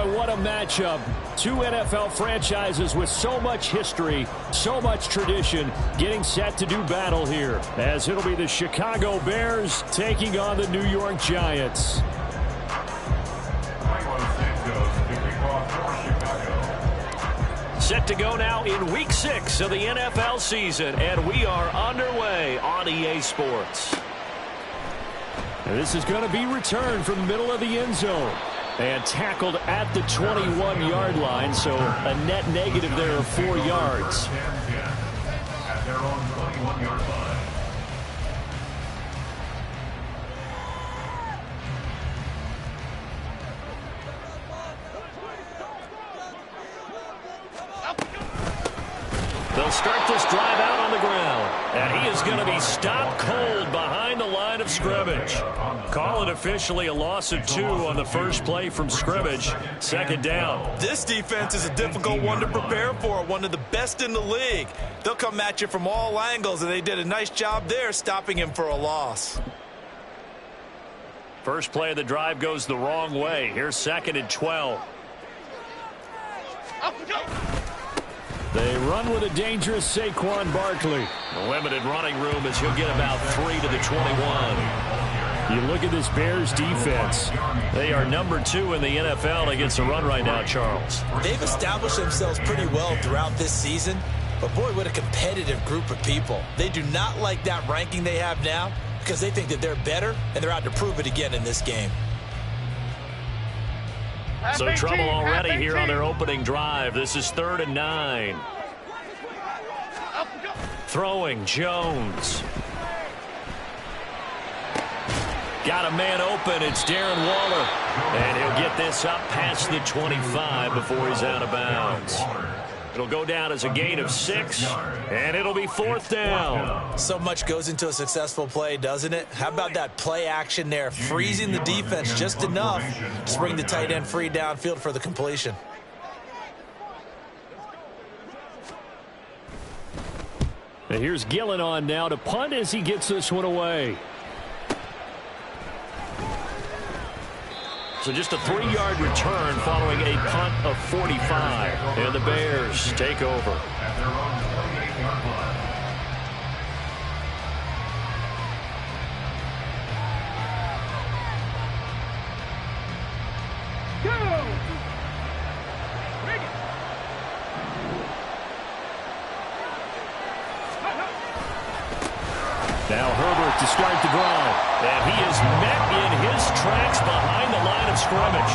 boy, what a matchup. Two NFL franchises with so much history, so much tradition, getting set to do battle here, as it'll be the Chicago Bears taking on the New York Giants. Set to go now in Week 6 of the NFL season, and we are underway on EA Sports. And this is going to be returned from the middle of the end zone and tackled at the 21-yard line, so a net negative there of 4 yards. At their own 21-yard line. They'll start this drive out on the ground, and he is going to be stopped cold behind the line of scrimmage. Call it officially a loss of 2 on the first play from scrimmage. Second down. This defense is a difficult one to prepare for, one of the best in the league. They'll come at you from all angles, and they did a nice job there stopping him for a loss. First play of the drive goes the wrong way. Here's 2nd and 12. They run with a dangerous Saquon Barkley. A limited running room as he'll get about 3 to the 21. You look at this Bears defense. They are number 2 in the NFL against the run right now, Charles. They've established themselves pretty well throughout this season. But, boy, what a competitive group of people. They do not like that ranking they have now because they think that they're better, and they're out to prove it again in this game. So trouble already here on their opening drive. This is 3rd and 9. Throwing Jones. Got a man open. It's Darren Waller. And he'll get this up past the 25 before he's out of bounds. It'll go down as a gain of 6, and it'll be 4th down. So much goes into a successful play, doesn't it? How about that play action there, freezing the defense just enough to bring the tight end free downfield for the completion. And here's Gillen on now to punt as he gets this one away. So just a 3-yard return following a punt of 45. And the Bears take over. At their own 28-yard line. Now Herbert to start the drive. And he is met in his tracks behind the line of scrimmage.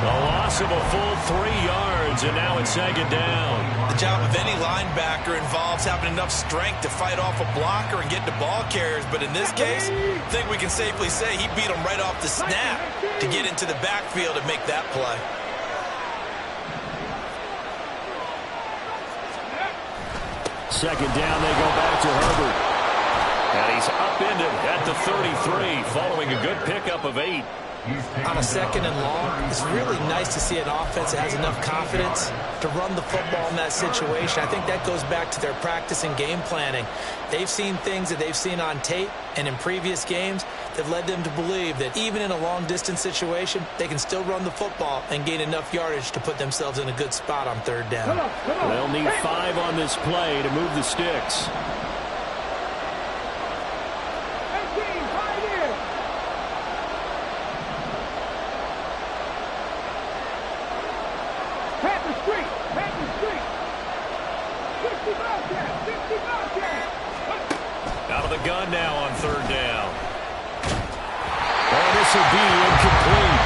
A loss of a full 3 yards, and now it's 2nd down. The job of any linebacker involves having enough strength to fight off a blocker and get to ball carriers. But in this case, I think we can safely say he beat him right off the snap to get into the backfield and make that play. Second down, they go back to Herbert. And he's upended at the 33 following a good pickup of 8. On a 2nd and long, it's really nice to see an offense that has enough confidence to run the football in that situation. I think that goes back to their practice and game planning. They've seen things that they've seen on tape and in previous games that led them to believe that even in a long-distance situation, they can still run the football and gain enough yardage to put themselves in a good spot on 3rd down. They'll need 5 on this play to move the sticks. Out of the gun now on 3rd down. Oh, this will be incomplete.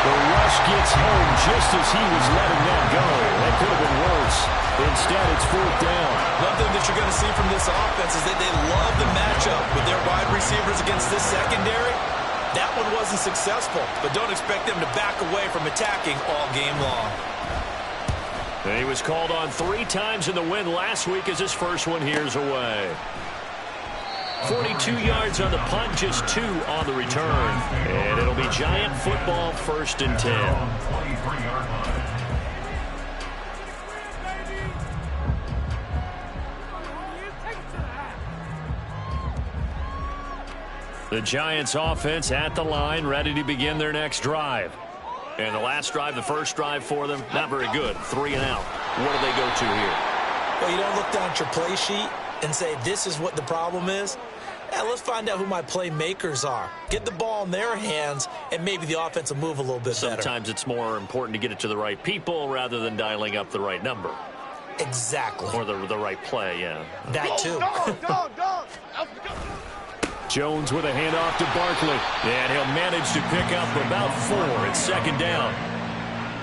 The rush gets home just as he was letting that go. That could have been worse. Instead, it's 4th down. One thing that you're going to see from this offense is that they love the matchup with their wide receivers against this secondary. That one wasn't successful, but don't expect them to back away from attacking all game long. And he was called on 3 times in the win last week as his first one here's away. 42 yards on the punt, just 2 on the return. And it'll be Giant football, 1st and 10. 23-yard line. The Giants offense at the line, ready to begin their next drive. And the last drive, the first drive for them, not very good. 3 and out. What do they go to here? Well, you don't look down at your play sheet and say, this is what the problem is. Yeah, let's find out who my playmakers are. Get the ball in their hands, and maybe the offense will move a little bit better. Sometimes it's more important to get it to the right people rather than dialing up the right number. Exactly. Or the right play, yeah. That too. Jones with a handoff to Barkley. And he'll manage to pick up about 4. It's second down.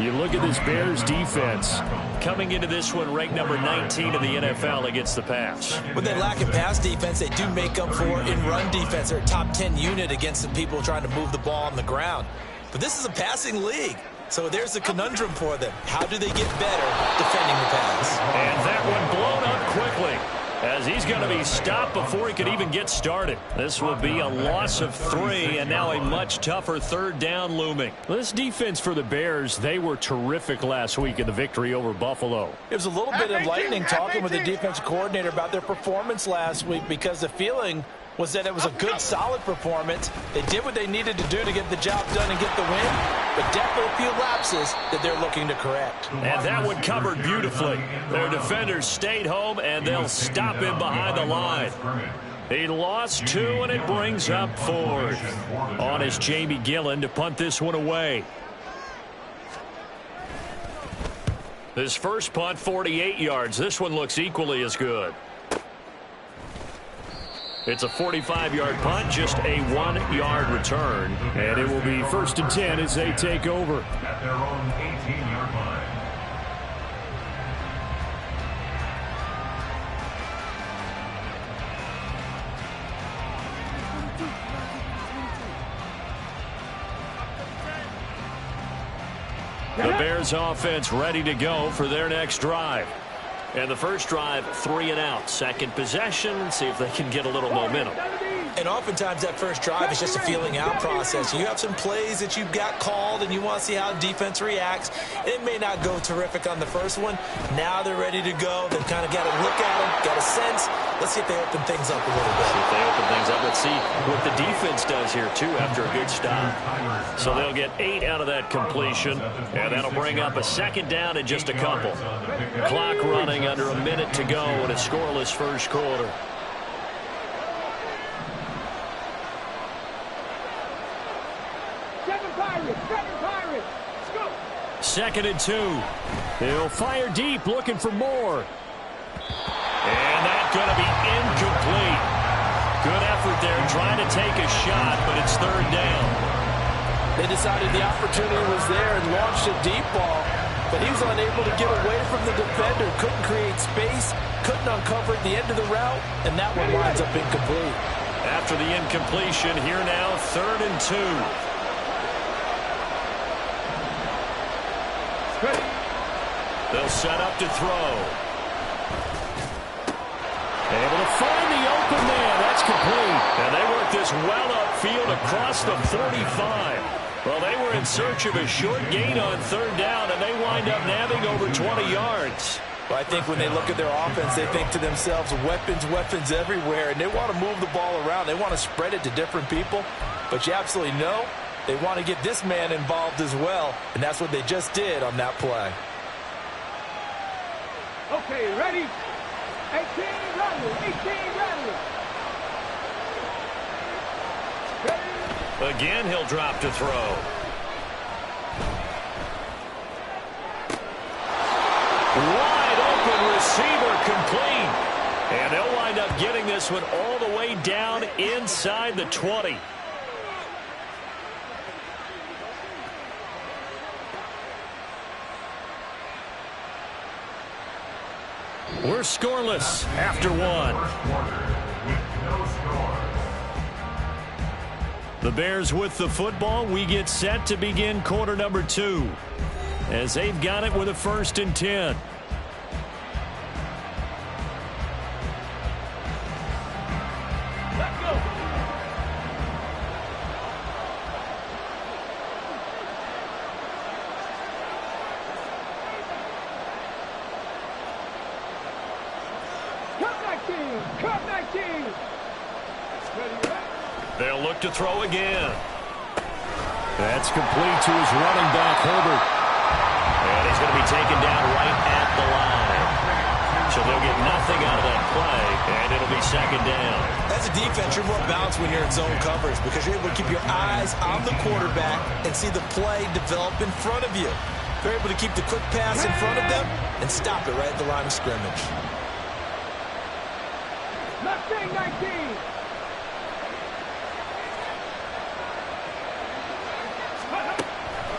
You look at this Bears defense. Coming into this one, ranked number 19 in the NFL against the pass. When they lack in pass defense, they do make up for in run defense. They're a top 10 unit against the people trying to move the ball on the ground. But this is a passing league. So there's the conundrum for them. How do they get better defending the pass? And that one blown up quickly, as he's going to be stopped before he could even get started. This will be a loss of 3, and now a much tougher third down looming. This defense for the Bears, they were terrific last week in the victory over Buffalo. It was a little bit enlightening talking with the defensive coordinator about their performance last week, because the feeling was that it was a good, solid performance. They did what they needed to do to get the job done and get the win, but definitely a few lapses that they're looking to correct. And that one covered beautifully. Their defenders stayed home, and they'll stop him behind the line. He lost 2, and it brings up 4th. On is Jamie Gillen to punt this one away. This first punt, 48 yards. This one looks equally as good. It's a 45-yard punt, just a 1-yard return. And it will be 1st and 10 as they take over. At their own 18-yard line. The Bears offense ready to go for their next drive. And the first drive, 3 and out. Second possession, see if they can get a little momentum. And oftentimes that first drive is just a feeling out process. You have some plays that you've got called and you want to see how defense reacts. It may not go terrific on the first one. Now they're ready to go. They've kind of got to look at them, got a sense. Let's see if they open things up a little bit. See if they open things up. Let's see what the defense does here, too, after a good stop. So they'll get 8 out of that completion, and that'll bring up a second down in just a couple. Clock running under a minute to go in a scoreless first quarter. Second and 2. They'll fire deep, looking for more. And that's going to be incomplete. Good effort there, trying to take a shot, but it's third down. They decided the opportunity was there and launched a deep ball, but he was unable to get away from the defender, couldn't create space, couldn't uncover at the end of the route, and that one winds up incomplete. After the incompletion, here now, 3rd and 2. They'll set up to throw. Able to find the open man. That's complete. And they work this well upfield across the 45. Well, they were in search of a short gain on third down, and they wind up nabbing over 20 yards. Well, I think when they look at their offense, they think to themselves, weapons everywhere, and they want to move the ball around. They want to spread it to different people. But you absolutely know they want to get this man involved as well, and that's what they just did on that play. Okay, ready? 18, run, 18, run. Again, he'll drop to throw. Wide open receiver complete. And they'll wind up getting this one all the way down inside the 20. We're scoreless after 1. The Bears with the football. We get set to begin quarter number 2 as they've got it with a 1st and 10. They'll look to throw again. That's complete to his running back, Herbert. And he's going to be taken down right at the line. So they'll get nothing out of that play, and it'll be second down. As a defense, you're more balanced when you're in zone coverage because you're able to keep your eyes on the quarterback and see the play develop in front of you. They're able to keep the quick pass in front of them and stop it right at the line of scrimmage. Mustang 19.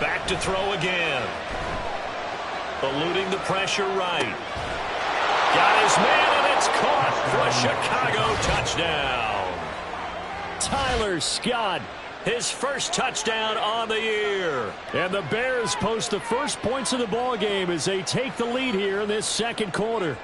Back to throw again. Eluding the pressure right. Got his man, and it's caught for a Chicago touchdown. Tyler Scott, his first touchdown on the year. And the Bears post the first points of the ball game as they take the lead here in this second quarter.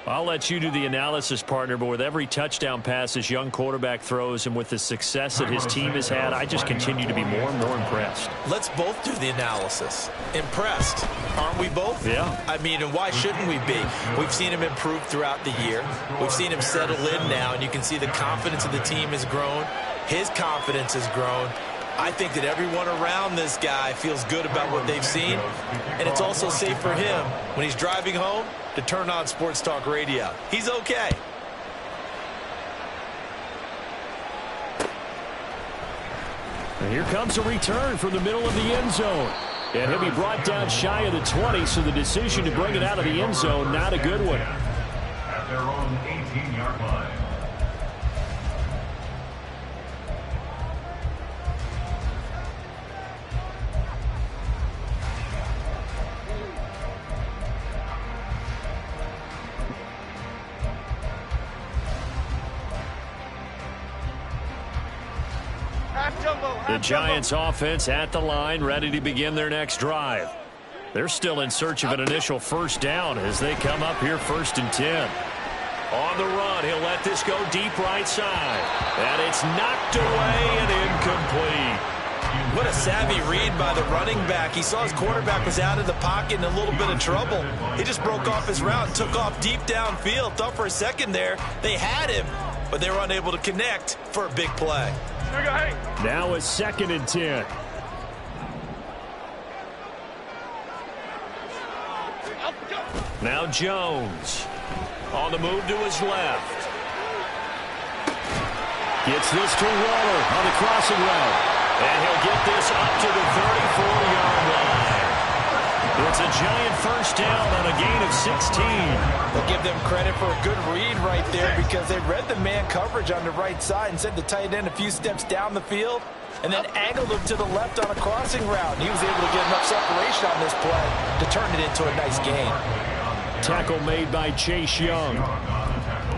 I'll let you do the analysis, partner, but with every touchdown pass this young quarterback throws and with the success that his team has had, I just continue to be more and more impressed. Let's both do the analysis. Impressed, aren't we both? Yeah. I mean, and why shouldn't we be? We've seen him improve throughout the year. We've seen him settle in now, and you can see the confidence of the team has grown. His confidence has grown. I think that everyone around this guy feels good about what they've seen, and it's also safe for him when he's driving home to turn on Sports Talk Radio. He's okay. And here comes a return from the middle of the end zone. And he'll be brought down shy of the 20, so the decision to bring it out of the end zone, not a good one. At their own 18-yard line. The Giants offense at the line, ready to begin their next drive. They're still in search of an initial first down as they come up here 1st and 10. On the run, he'll let this go deep right side. And it's knocked away and incomplete. What a savvy read by the running back. He saw his quarterback was out of the pocket in a little bit of trouble. He just broke off his route and took off deep downfield. Thought for a second there they had him, but they were unable to connect for a big play. Now it's 2nd and 10. Now Jones on the move to his left. Gets this to Waller on the crossing route. And he'll get this up to the 34-yard line. It's a giant first down on a gain of 16. We'll give them credit for a good read right there because they read the man coverage on the right side and sent the tight end a few steps down the field and then angled him to the left on a crossing route. And he was able to get enough separation on this play to turn it into a nice gain. Tackle made by Chase Young.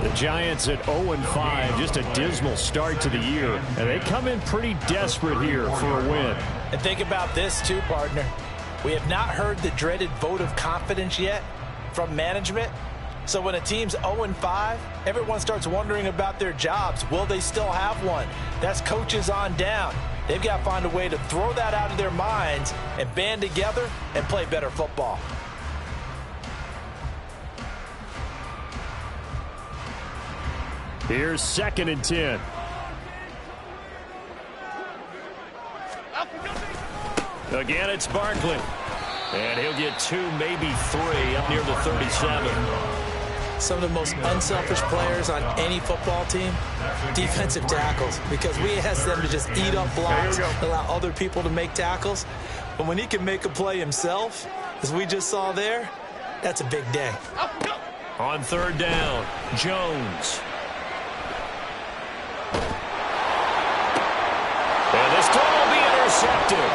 The Giants at 0-5, just a dismal start to the year. And they come in pretty desperate here for a win. And think about this too, partner. We have not heard the dreaded vote of confidence yet from management. So when a team's 0-5, everyone starts wondering about their jobs. Will they still have one? That's coaches on down. They've got to find a way to throw that out of their minds and band together and play better football. Here's 2nd and 10. Again, it's Barkley. And he'll get 2, maybe 3 up near the 37. Some of the most unselfish players on any football team, defensive tackles, because we ask them to just eat up blocks, allow other people to make tackles. But when he can make a play himself, as we just saw there, that's a big day. On 3rd down, Jones. And this throw will be intercepted.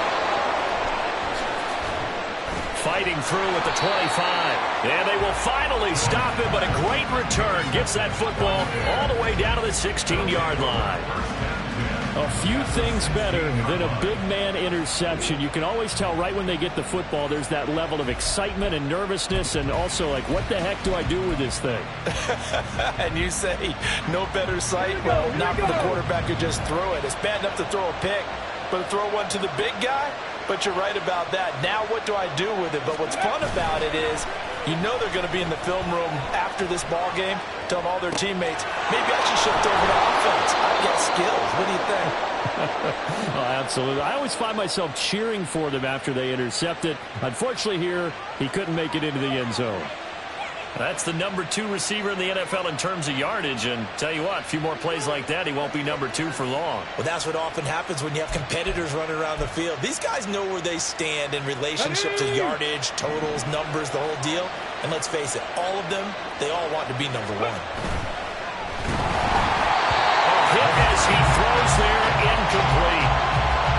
Fighting through at the 25. And they will finally stop him, but a great return gets that football all the way down to the 16-yard line. A few things better than a big man interception. You can always tell right when they get the football, there's that level of excitement and nervousness, and also like, what the heck do I do with this thing? And you say, no better sight? Well, not for the quarterback to just throw it. It's bad enough to throw a pick, but to throw one to the big guy? But you're right about that. Now what do I do with it? But what's fun about it is You know they're going to be in the film room after this ball game telling all their teammates, maybe I should shift over to offense. I got skills. What do you think? Oh, absolutely. I always find myself cheering for them after they intercept it. Unfortunately here, he couldn't make it into the end zone. That's the number 2 receiver in the NFL in terms of yardage. And tell you what, a few more plays like that, he won't be number 2 for long. Well, that's what often happens when you have competitors running around the field. These guys know where they stand in relationship to yardage, totals, numbers, the whole deal. And let's face it, all of them, they all want to be number 1. Hit as he throws there, incomplete.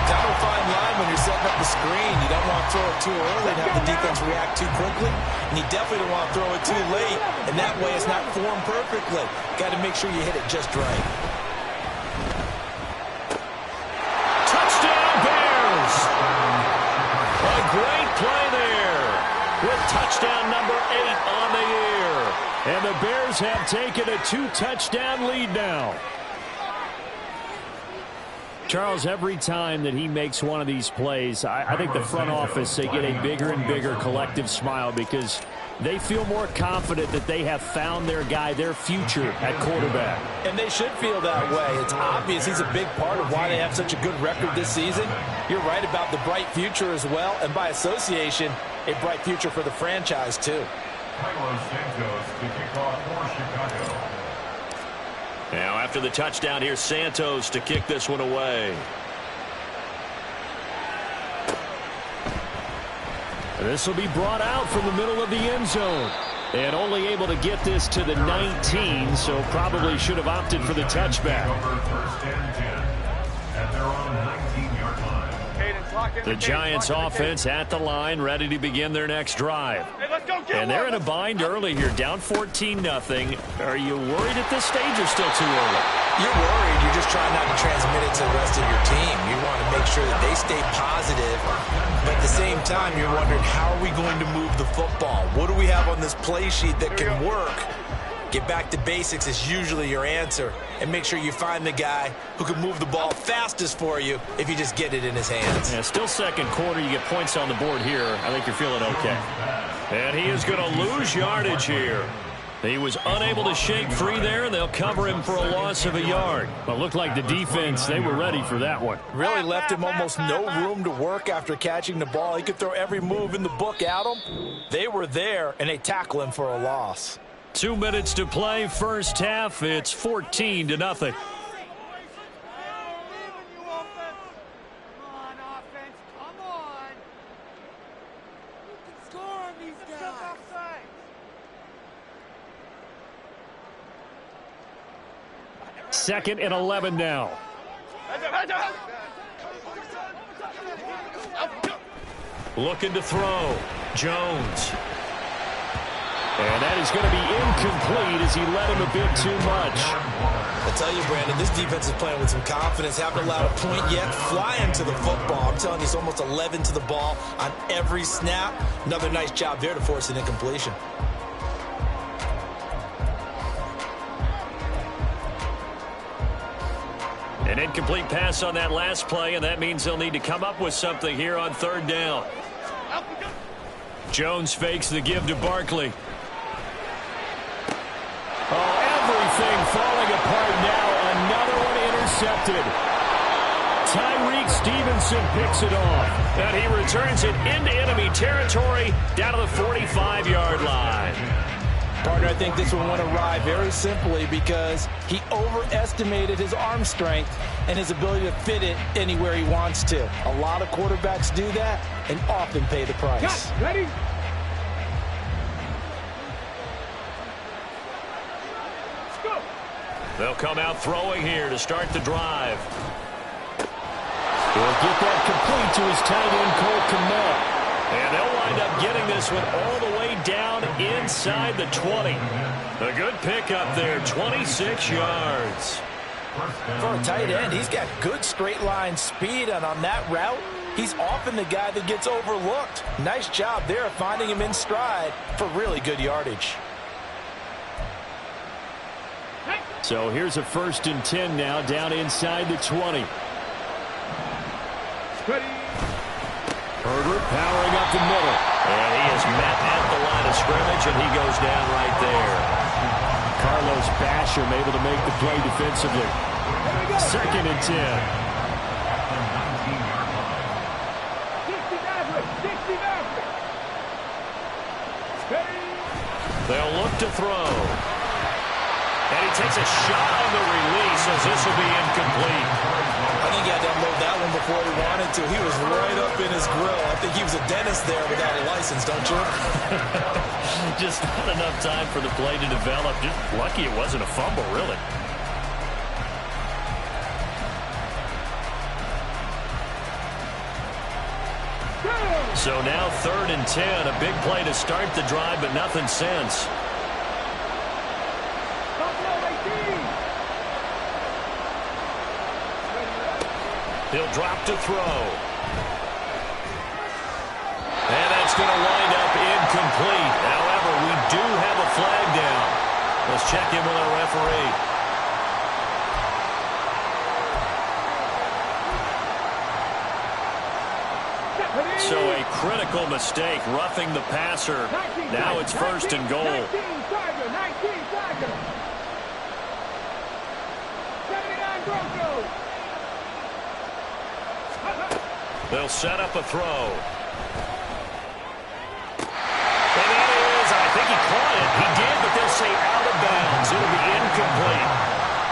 Kind of a fine line when you're setting up the screen. You don't want to throw it too early and have the defense react too quickly. And you definitely don't want to throw it too late. And that way it's not formed perfectly. Got to make sure you hit it just right. Touchdown Bears! A great play there with touchdown number 8 on the year. And the Bears have taken a 2-touchdown lead now. Charles, every time that he makes one of these plays, I think the front office, they get a bigger and bigger collective smile because they feel more confident that they have found their guy, their future at quarterback. And they should feel that way. It's obvious he's a big part of why they have such a good record this season. You're right about the bright future as well, and by association, a bright future for the franchise too. Carlos Santos to kick off for Chicago. Now after the touchdown, here's Santos to kick this one away. This will be brought out from the middle of the end zone. And only able to get this to the 19, so probably should have opted for the touchback. First and 10 at their own 19-yard line. The Giants offense at the line, ready to begin their next drive. And they're in a bind early here, down 14-0. Are you worried at this stage or still too early? You're worried. You're just trying not to transmit it to the rest of your team. You want to make sure that they stay positive. But at the same time, you're wondering, how are we going to move the football? What do we have on this play sheet that can work? Get back to basics is usually your answer. And make sure you find the guy who can move the ball fastest for you if you just get it in his hands. Yeah, still second quarter. You get points on the board here. I think you're feeling okay. And he is going to lose yardage here. He was unable to shake free there, and they'll cover him for a loss of a yard. Well, it looked like the defense, they were ready for that one. Really left him almost no room to work after catching the ball. He could throw every move in the book at him. They were there, and they tackle him for a loss. 2 minutes to play, first half. It's 14-0. Second and 11 now. Looking to throw. Jones. And that is going to be incomplete as he led him a bit too much. I tell you, Brandon, this defense is playing with some confidence. Haven't allowed a point yet. Flying to the football. I'm telling you, it's almost 11 to the ball on every snap. Another nice job there to force an incompletion. An incomplete pass on that last play, and that means they'll need to come up with something here on third down. Jones fakes the give to Barkley. Oh, everything falling apart now. Another one intercepted. Tyreek Stevenson picks it off. And he returns it into enemy territory down to the 45-yard line. Partner, I think this one went awry very simply because he overestimated his arm strength and his ability to fit it anywhere he wants to. A lot of quarterbacks do that and often pay the price. Ready? They'll come out throwing here to start the drive. He'll get that complete to his tight end, Cole Kmet. And they'll wind up getting this one all the way down inside the 20. A good pickup there, 26 yards. For a tight end, he's got good straight line speed, and on that route, he's often the guy that gets overlooked. Nice job there finding him in stride for really good yardage. So here's a 1st and 10 now, down inside the 20. Ready? Herbert powering up the middle. And he is met at the line of scrimmage, and he goes down right there. Carlos Basham able to make the play defensively. 2nd and 10. They'll look to throw. And he takes a shot on the release as this will be incomplete. I think he had to unload that one before he wanted to. He was right up in his grill. I think he was a dentist there without a license, don't you? Just not enough time for the play to develop. Just lucky it wasn't a fumble, really. So now 3rd and 10. A big play to start the drive, but nothing since. He'll drop to throw. And that's going to wind up incomplete. However, we do have a flag down. Let's check in with our referee. So a critical mistake, roughing the passer. Now it's 1st and goal. 19 Broncos. They'll set up a throw. And that is, I think he caught it. He did, but they'll say out of bounds. It'll be incomplete.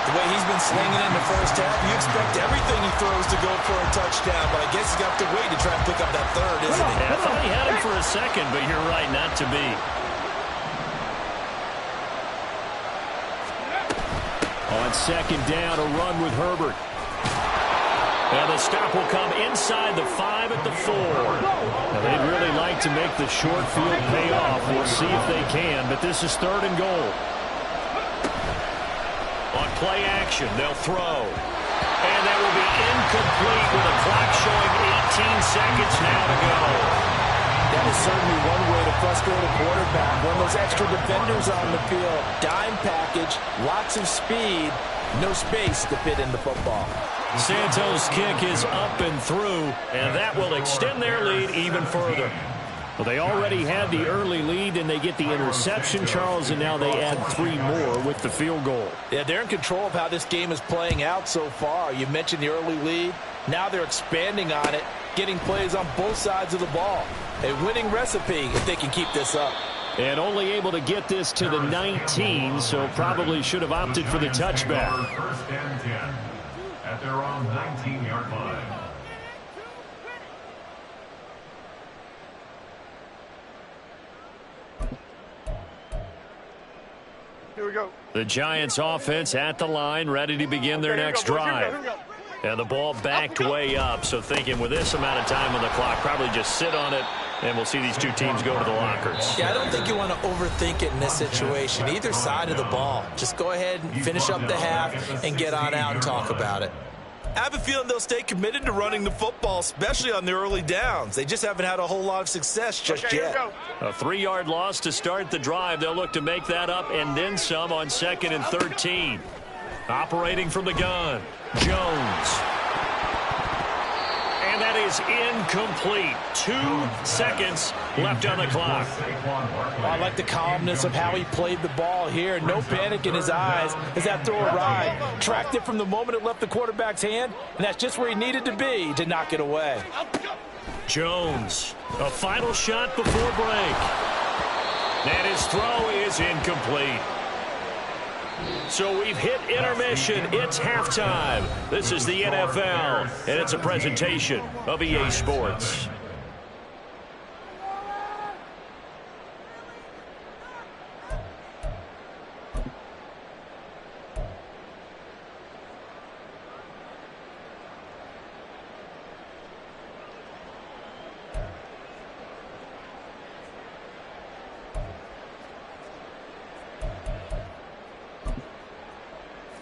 The way he's been slinging in the first half, you expect everything he throws to go for a touchdown, but I guess he's got to wait to try and pick up that 3rd, isn't he? Yeah, I thought he had him for a second, but you're right, not to be. On 2nd down, a run with Herbert. And the stop will come inside the 5 at the 4. Now, they'd really like to make the short field pay off. We'll see if they can, but this is 3rd and goal. On play action, they'll throw. And that will be incomplete with a clock showing 18 seconds now to go. That is certainly one way to frustrate a quarterback. When those extra defenders on the field, dime package, lots of speed, no space to fit in the football. Santos' kick is up and through, and that will extend their lead even further. Well, they already had the early lead, and they get the interception, Charles, and now they add 3 more with the field goal. Yeah, they're in control of how this game is playing out so far. You mentioned the early lead. Now they're expanding on it, getting plays on both sides of the ball. A winning recipe if they can keep this up. And only able to get this to the 19, so probably should have opted for the touchback. 1st and 10 at their own 19-yard line. Here we go. The Giants offense at the line, ready to begin their next drive. And the ball backed way up, so thinking with this amount of time on the clock, probably just sit on it, and we'll see these two teams go to the lockers. Yeah, I don't think you want to overthink it in this situation. Either side of the ball. Just go ahead and finish up the half and get on out and talk about it. I have a feeling they'll stay committed to running the football, especially on the early downs. They just haven't had a whole lot of success just yet. A 3-yard loss to start the drive. They'll look to make that up and then some on 2nd and 13. Operating from the gun, Jones. And that is incomplete. 2 seconds left on the clock. I like the calmness of how he played the ball here. No panic in his eyes as that throw arrived. Tracked it from the moment it left the quarterback's hand, and that's just where he needed to be to knock it away. Jones, a final shot before break. And his throw is incomplete. So we've hit intermission. It's halftime. This is the NFL, and it's a presentation of EA Sports.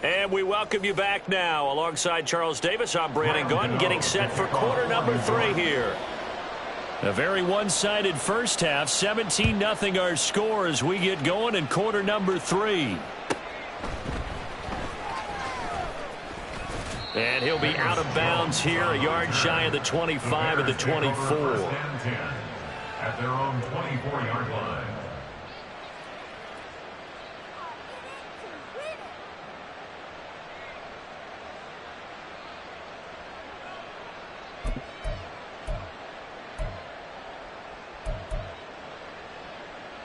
And we welcome you back now. Alongside Charles Davis, I'm Brandon Gunn, getting set for quarter number 3 here. A very one-sided first half, 17-0 our score as we get going in quarter number 3. And he'll be out of bounds here, a yard shy of the 25 of the 24. At their own 24-yard line.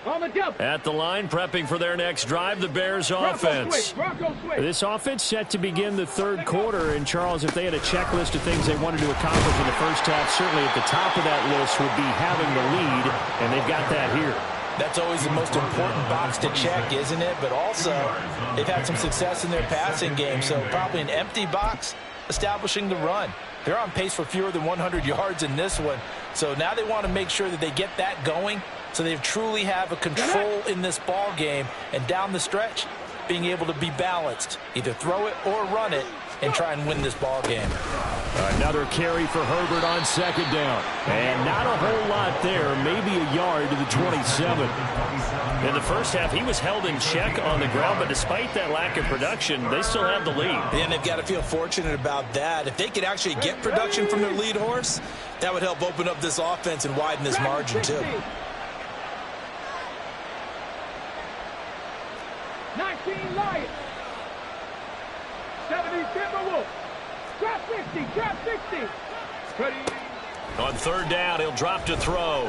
On the double. At the line, prepping for their next drive, the Bears offense. Bronco switch. This offense set to begin the third quarter. And, Charles, if they had a checklist of things they wanted to accomplish in the first half, certainly at the top of that list would be having the lead, and they've got that here. That's always the most important box to check, isn't it? But also, they've had some success in their passing game, so probably an empty box establishing the run. They're on pace for fewer than 100 yards in this one, so now they want to make sure that they get that going so they truly have a control in this ball game, and down the stretch, being able to be balanced, either throw it or run it, and try and win this ball game. Another carry for Herbert on second down. And not a whole lot there, maybe a yard to the 27. In the first half, he was held in check on the ground, but despite that lack of production, they still have the lead. And they've got to feel fortunate about that. If they could actually get production from their lead horse, that would help open up this offense and widen this margin too. 19 Lions. 70 Timberwolves. Drop 60. Drop 60. Ready. On third down, he'll drop to throw.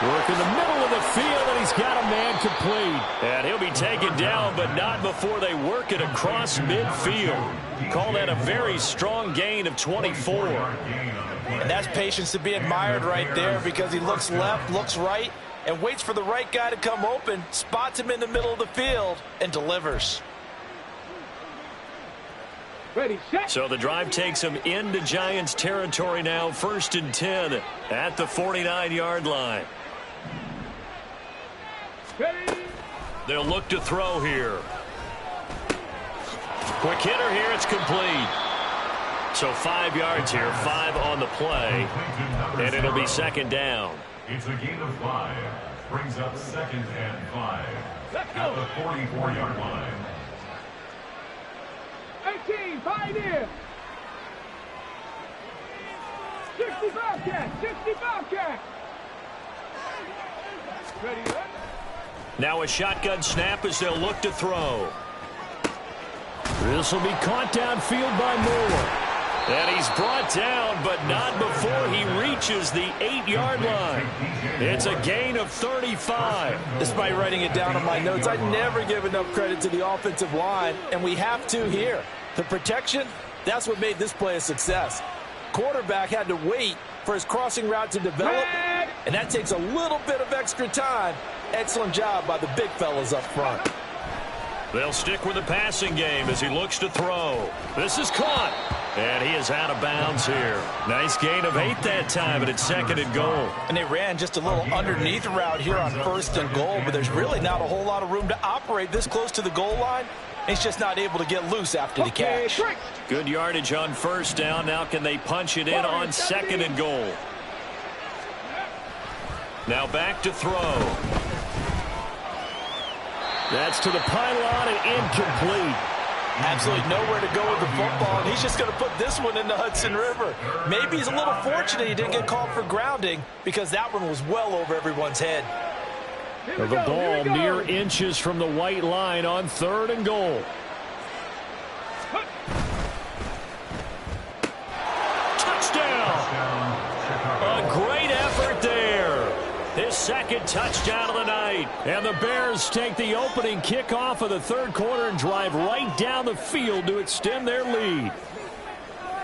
Work in the middle of the field, and he's got a man complete. And he'll be taken down, but not before they work it across midfield. Call that a very strong gain of 24. And that's patience to be admired right there, because he looks left, looks right, and waits for the right guy to come open, spots him in the middle of the field, and delivers. Ready, set. So the drive takes him into Giants territory now, 1st and 10 at the 49-yard line. Ready. They'll look to throw here. Quick hitter here, it's complete. So 5 yards here, 5 on the play, and it'll be second down. It's a gain of 5. Brings up 2nd and 5 at the 44-yard line. 18, Pioneer. 60 Bobcat. 60 Bobcat. Ready, ready. Now a shotgun snap as they'll look to throw. This will be caught downfield by Moore. And he's brought down, but not before he reaches the 8-yard line. It's a gain of 35. Despite writing it down on my notes, I never give enough credit to the offensive line, and we have to here. The protection, that's what made this play a success. Quarterback had to wait for his crossing route to develop, and that takes a little bit of extra time. Excellent job by the big fellas up front. They'll stick with the passing game as he looks to throw. This is caught, and he is out of bounds here. Nice gain of 8 that time, and it's 2nd and goal. And they ran just a little underneath route here on 1st and goal, but there's really not a whole lot of room to operate this close to the goal line. He's just not able to get loose after the catch. Good yardage on 1st down. Now can they punch it in on 2nd and goal? Now back to throw. That's to the pylon and incomplete. Absolutely nowhere to go with the football, and he's just going to put this one in the Hudson River. Maybe he's a little fortunate he didn't get called for grounding, because that one was well over everyone's head. The ball mere inches from the white line on 3rd and goal. Touchdown! A great effort there. His 2nd touchdown of the night. And the Bears take the opening kickoff of the 3rd quarter and drive right down the field to extend their lead.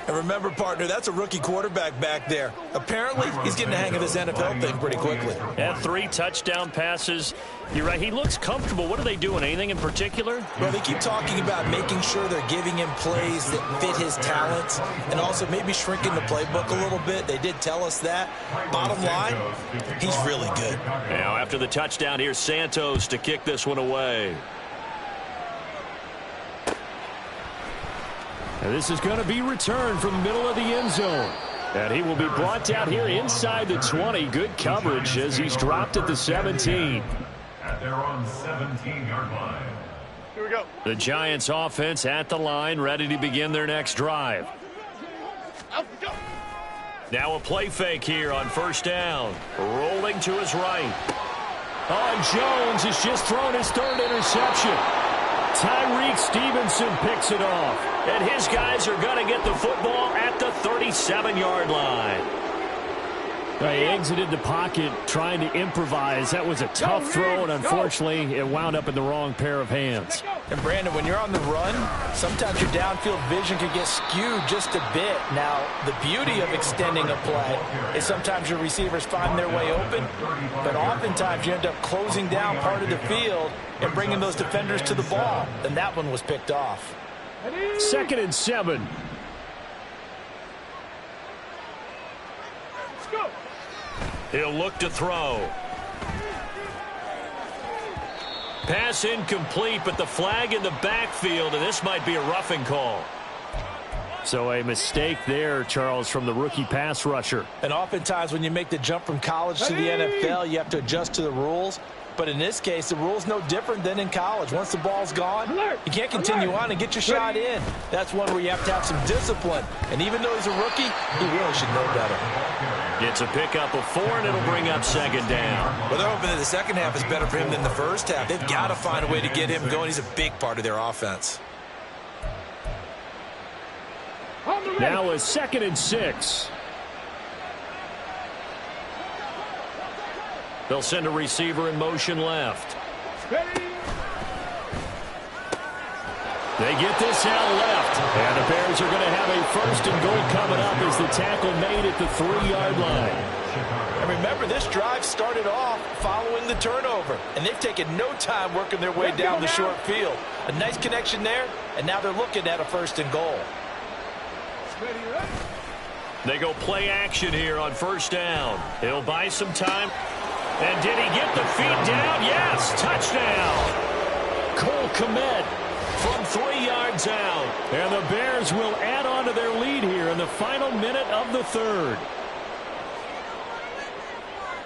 And remember, partner, that's a rookie quarterback back there. Apparently, he's getting the hang of this NFL thing pretty quickly. Had 3 touchdown passes. You're right, he looks comfortable. What are they doing? Anything in particular? Well, they keep talking about making sure they're giving him plays that fit his talents and also maybe shrinking the playbook a little bit. They did tell us that. Bottom line, he's really good. Now, after the touchdown, here's Santos to kick this one away. And this is going to be returned from the middle of the end zone. And he will be brought down here inside the 20. Good coverage as he's dropped at the 17. At their own 17-yard line. Here we go. The Giants offense at the line, ready to begin their next drive. Now a play fake here on 1st down. Rolling to his right. And Jones has just thrown his 3rd interception. Tyreek Stevenson picks it off. And his guys are going to get the football at the 37-yard line. He exited the pocket trying to improvise. That was a tough throw, and unfortunately, it wound up in the wrong pair of hands. And, Brandon, when you're on the run, sometimes your downfield vision can get skewed just a bit. Now, the beauty of extending a play is sometimes your receivers find their way open, but oftentimes you end up closing down part of the field and bringing those defenders to the ball. And that one was picked off. 2nd and 7. He'll look to throw. Pass incomplete, but the flag in the backfield, and this might be a roughing call. So a mistake there, Charles, from the rookie pass rusher. And oftentimes when you make the jump from college to the NFL, you have to adjust to the rules. But in this case, the rule's no different than in college. Once the ball's gone, you can't continue on and get your shot in. That's one where you have to have some discipline. And even though he's a rookie, he really should know better. It's a pickup of 4, and it'll bring up 2nd down. Well, they're hoping that the second half is better for him than the first half. They've got to find a way to get him going. He's a big part of their offense. Now a 2nd and 6. They'll send a receiver in motion left. They get this out left. And the Bears are going to have a 1st and goal coming up as the tackle made at the 3-yard line. And remember, this drive started off following the turnover. And they've taken no time working their way down the short field. A nice connection there, and now they're looking at a 1st and goal. They go play action here on 1st down. He'll buy some time. And did he get the feet down? Yes, touchdown. Cole Kmet from 3 yards out. And the Bears will add on to their lead here in the final minute of the 3rd.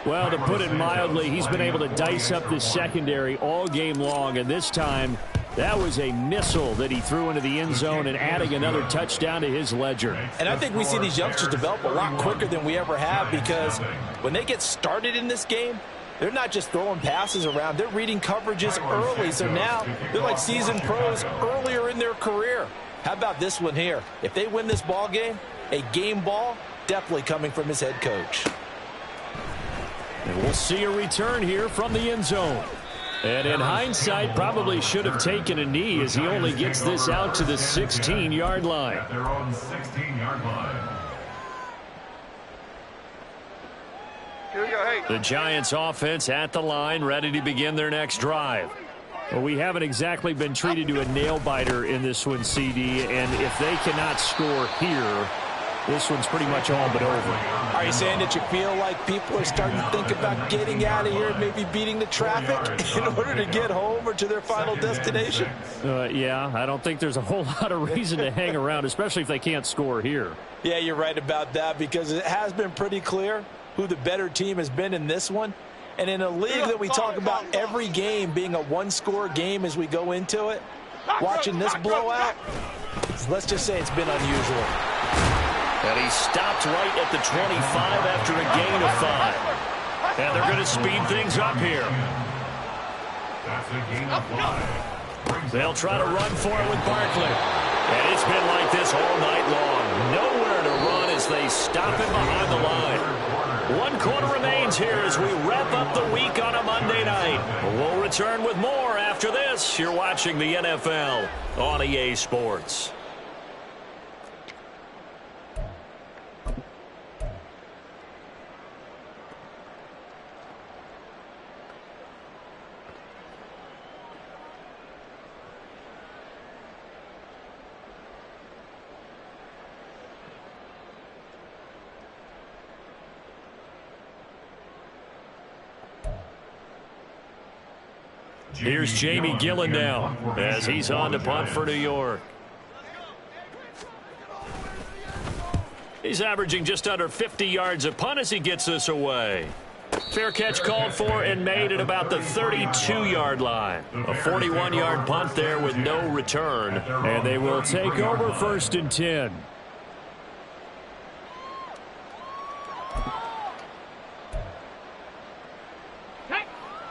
Well, to put it mildly, he's been able to dice up this secondary all game long, and this time that was a missile that he threw into the end zone and adding another touchdown to his ledger. And I think we see these youngsters develop a lot quicker than we ever have, because when they get started in this game, they're not just throwing passes around. They're reading coverages early. So now they're like seasoned pros earlier in their career. How about this one here? If they win this ball game, a game ball definitely coming from his head coach. And we'll see a return here from the end zone. And in hindsight, probably should have taken a knee as he only gets this out to the 16-yard line. At their own 16-yard line. The Giants offense at the line, ready to begin their next drive. Well, we haven't exactly been treated to a nail-biter in this one, CD, and if they cannot score here, this one's pretty much all but over. Are you saying that you feel like people are starting to think about getting out of here and maybe beating the traffic in order to get home or to their final destination? Yeah, I don't think there's a whole lot of reason to hang around, especially if they can't score here. Yeah, you're right about that, because it has been pretty clear who the better team has been in this one. And in a league that we talk about every game being a one-score game as we go into it, watching this blowout, let's just say it's been unusual. And he stopped right at the 25 after a gain of 5. And they're going to speed things up here. That's a gain of 5. They'll try to run for it with Barkley. And it's been like this all night long. Nowhere to run as they stop him behind the line. 1 quarter remains here as we wrap up the week on a Monday night. We'll return with more after this. You're watching the NFL on EA Sports. Here's Jamie Gillen now as he's on to punt for New York. He's averaging just under 50 yards a punt as he gets this away. Fair catch called for and made at about the 32-yard line. A 41-yard punt there with no return. And they will take over 1st and 10.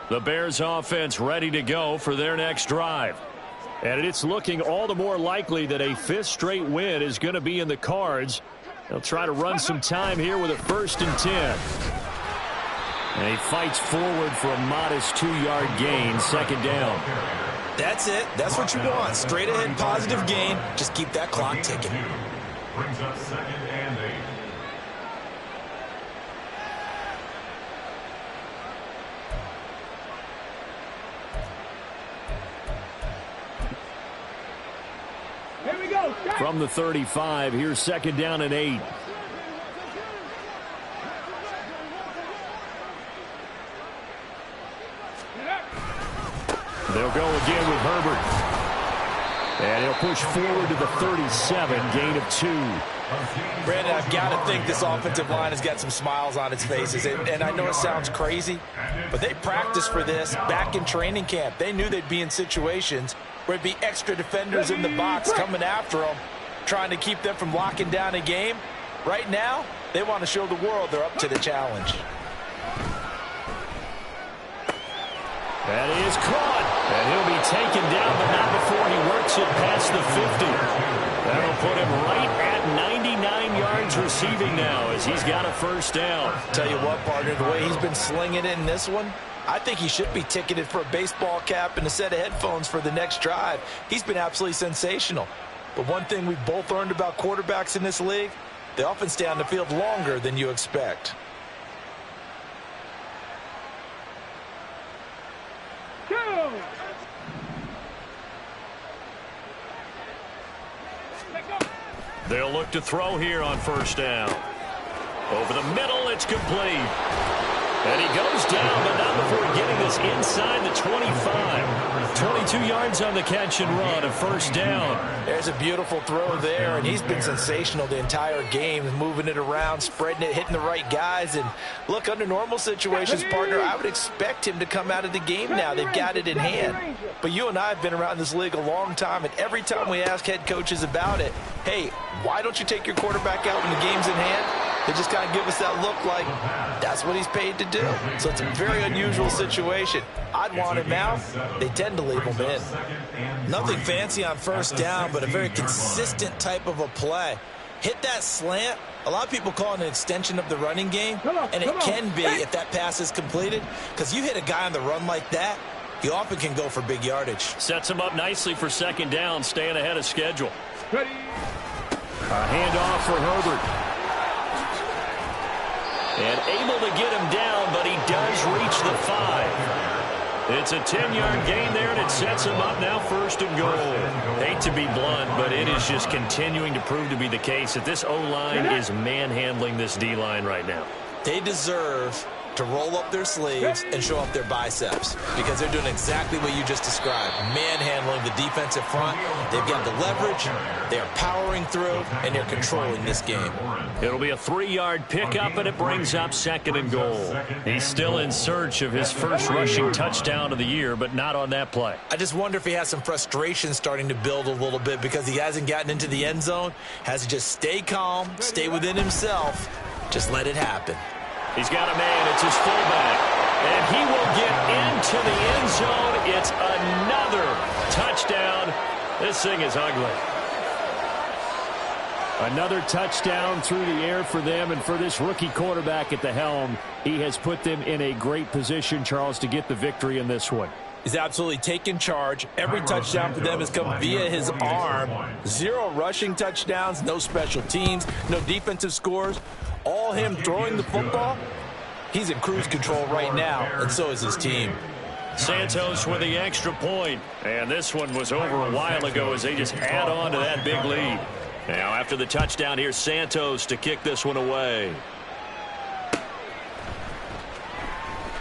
The Bears offense ready to go for their next drive. And it's looking all the more likely that a 5th straight win is going to be in the cards They'll try to run some time here with a 1st and 10. And he fights forward for a modest 2-yard gain, 2nd down. That's it. That's what you want. Straight ahead, positive gain. Just keep that clock ticking. Brings up 2nd and 8. Here we go. From the 35, here's 2nd down and 8. They'll go again with Herbert. And he'll push forward to the 37, gain of 2. Brandon, I've got to think this offensive line has got some smiles on its faces. And I know it sounds crazy, but they practiced for this back in training camp. They knew they'd be in situations where it'd be extra defenders in the box coming after them, trying to keep them from locking down a game. Right now, they want to show the world they're up to the challenge. That is caught. And he'll be taken down, but not before he works it past the 50. That'll put him right at 99 yards receiving now as he's got a 1st down. Tell you what, partner, the way he's been slinging it in this one, I think he should be ticketed for a baseball cap and a set of headphones for the next drive. He's been absolutely sensational. But one thing we've both learned about quarterbacks in this league, they often stay on the field longer than you expect. They'll look to throw here on 1st down. Over the middle, it's complete. And he goes down, but not before getting this inside the 25. 22 yards on the catch and run, a 1st down. There's a beautiful throw there, and he's been sensational the entire game, moving it around, spreading it, hitting the right guys. And look, under normal situations, partner, I would expect him to come out of the game now. They've got it in hand. But you and I have been around this league a long time, and every time we ask head coaches about it, hey, why don't you take your quarterback out when the game's in hand? They just kind of give us that look like that's what he's paid to do. So it's a very unusual situation. I'd want him out. They tend to leave him in. Nothing fancy on 1st down, but a very consistent type of a play. Hit that slant. A lot of people call it an extension of the running game, and it can be if that pass is completed, because you hit a guy on the run like that, you often can go for big yardage. Sets him up nicely for 2nd down, staying ahead of schedule. Ready. A handoff for Herbert. And able to get him down, but he does reach the 5. It's a 10-yard gain there, and it sets him up now 1st and goal. Hate to be blunt, but it is just continuing to prove to be the case that this O-line is manhandling this D-line right now. They deserve to roll up their sleeves and show up their biceps, because they're doing exactly what you just described, manhandling the defensive front. They've got the leverage, they're powering through, and they're controlling this game. It'll be a 3-yard pickup, and it brings up 2nd and goal. He's still in search of his first rushing touchdown of the year, but not on that play. I just wonder if he has some frustration starting to build a little bit because he hasn't gotten into the end zone. Has to just stay calm, stay within himself, just let it happen. He's got a man. It's his fullback. And he will get into the end zone. It's another touchdown. This thing is ugly. Another touchdown through the air for them, and for this rookie quarterback at the helm, he has put them in a great position, Charles, to get the victory in this one. He's absolutely taken charge. Every touchdown for them has come via his arm. 0 rushing touchdowns, no special teams, no defensive scores. All him throwing the football. He's in cruise control right now, and so is his team. Santos with the extra point. And this one was over a while ago as they just add on to that big lead. Now after the touchdown, here's Santos to kick this one away.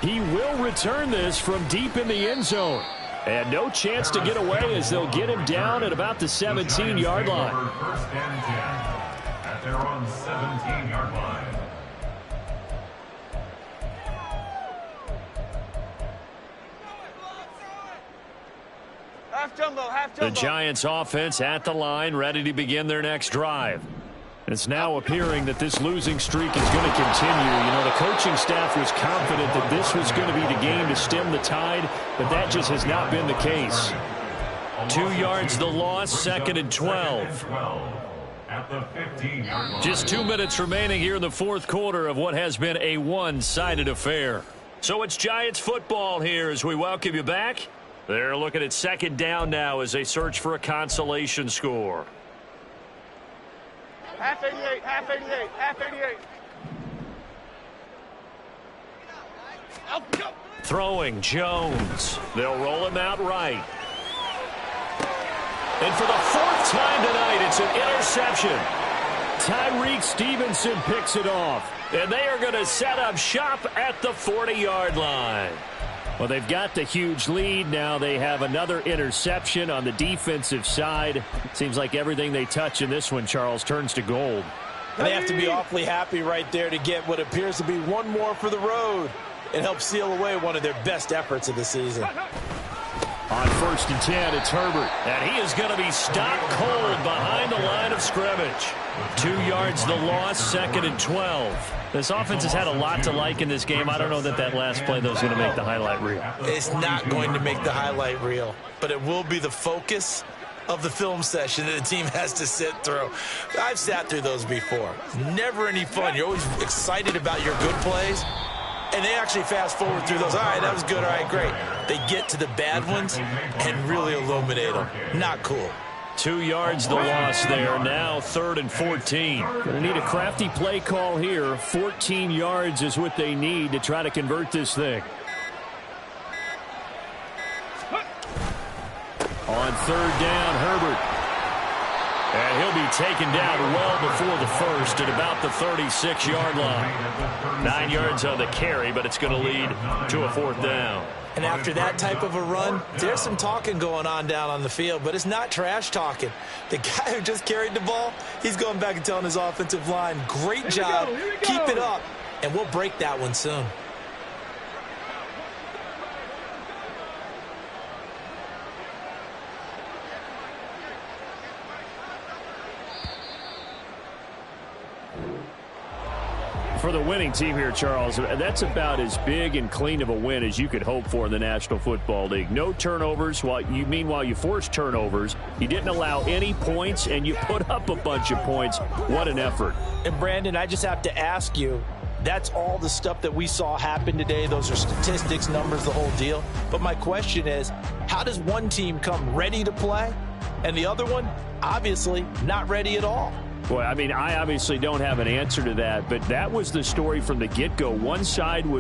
He will return this from deep in the end zone. And no chance to get away as they'll get him down at about the 17-yard line. 1st and 10 at their own 17-yard line. Half jumbo, half The jumbo. Giants offense at the line, ready to begin their next drive. It's now appearing that this losing streak is going to continue. You know, the coaching staff was confident that this was going to be the game to stem the tide, but that just has not been the case. 2 yards the loss, 2nd and 12. at the 15-yard line. Just 2 minutes remaining here in the fourth quarter of what has been a one-sided affair. So it's Giants football here as we welcome you back. They're looking at second down now as they search for a consolation score. Half 88, half 88, half 88. Throwing Jones. They'll roll him out right. And for the fourth time tonight, it's an interception. Tyreek Stevenson picks it off. And they are going to set up shop at the 40-yard line. Well, they've got the huge lead. Now they have another interception on the defensive side. Seems like everything they touch in this one, Charles, turns to gold. And they have to be awfully happy right there to get what appears to be one more for the road and help seal away one of their best efforts of the season. On 1st and 10, it's Herbert. And he is going to be stopped cold behind the line of scrimmage. 2 yards the loss, 2nd and 12. This offense has had a lot to like in this game. I don't know that last play, though, is going to make the highlight reel. It's not going to make the highlight reel, but it will be the focus of the film session that the team has to sit through. I've sat through those before. Never any fun. You're always excited about your good plays, and they actually fast forward through those. All right, that was good. All right, great. They get to the bad ones and really illuminate them. Not cool. 2 yards the loss there. Now 3rd and 14. Going to need a crafty play call here. 14 yards is what they need to try to convert this thing. On 3rd down, Herbert. And he'll be taken down well before the first at about the 36-yard line. 9 yards on the carry, but it's going to lead to a 4th down. And after that type of a run, there's some talking going on down on the field, but it's not trash talking. The guy who just carried the ball, he's going back and telling his offensive line, great job, keep it up, and we'll break that one soon. For the winning team here, Charles, that's about as big and clean of a win as you could hope for in the National Football League. No turnovers. Meanwhile, you forced turnovers. You didn't allow any points, and you put up a bunch of points. What an effort. And, Brandon, I just have to ask you, that's all the stuff that we saw happen today. Those are statistics, numbers, the whole deal. But my question is, how does one team come ready to play, and the other one, obviously, not ready at all? Well, I mean, I obviously don't have an answer to that, but that was the story from the get-go. One side was